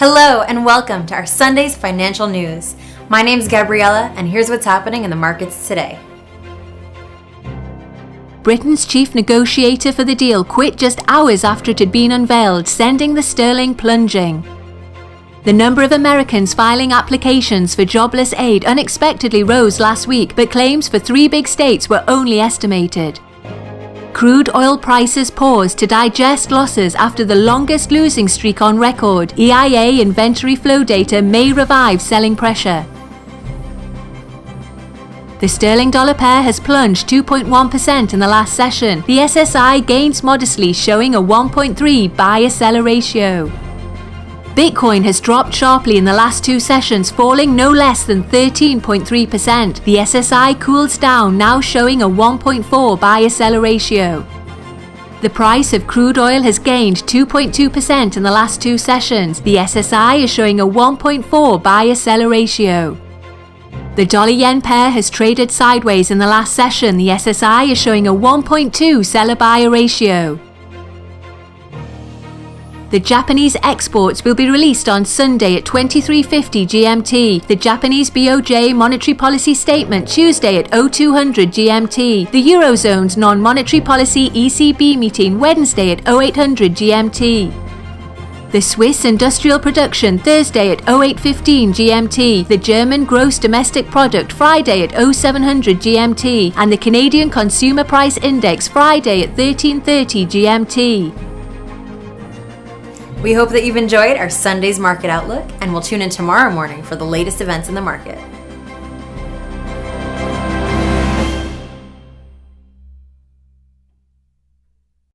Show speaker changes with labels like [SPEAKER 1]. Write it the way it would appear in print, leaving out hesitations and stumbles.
[SPEAKER 1] Hello and welcome to our Sunday's financial news. My name's Gabriella and here's what's happening in the markets today.
[SPEAKER 2] Britain's chief negotiator for the deal quit just hours after it had been unveiled, sending the sterling plunging. The number of Americans filing applications for jobless aid unexpectedly rose last week, but claims for 3 big states were only estimated. Crude oil prices paused to digest losses after the longest losing streak on record. EIA inventory flow data may revive selling pressure. The sterling dollar pair has plunged 2.1% in the last session. The SSI gains modestly, showing a 1.3 buyer-seller ratio. Bitcoin has dropped sharply in the last 2 sessions, falling no less than 13.3%. The SSI cools down, now showing a 1.4 buyer-seller ratio. The price of crude oil has gained 2.2% in the last 2 sessions. The SSI is showing a 1.4 buyer-seller ratio. The dollar-yen pair has traded sideways in the last session. The SSI is showing a 1.2 seller-buyer ratio. The Japanese exports will be released on Sunday at 23:50 GMT. The Japanese BOJ monetary policy statement Tuesday at 0200 GMT. The Eurozone's non-monetary policy ECB meeting Wednesday at 0800 GMT. The Swiss industrial production Thursday at 0815 GMT. The German gross domestic product Friday at 0700 GMT. And the Canadian consumer price index Friday at 1330 GMT.
[SPEAKER 1] We hope that you've enjoyed our Sunday's market outlook and we'll tune in tomorrow morning for the latest events in the market.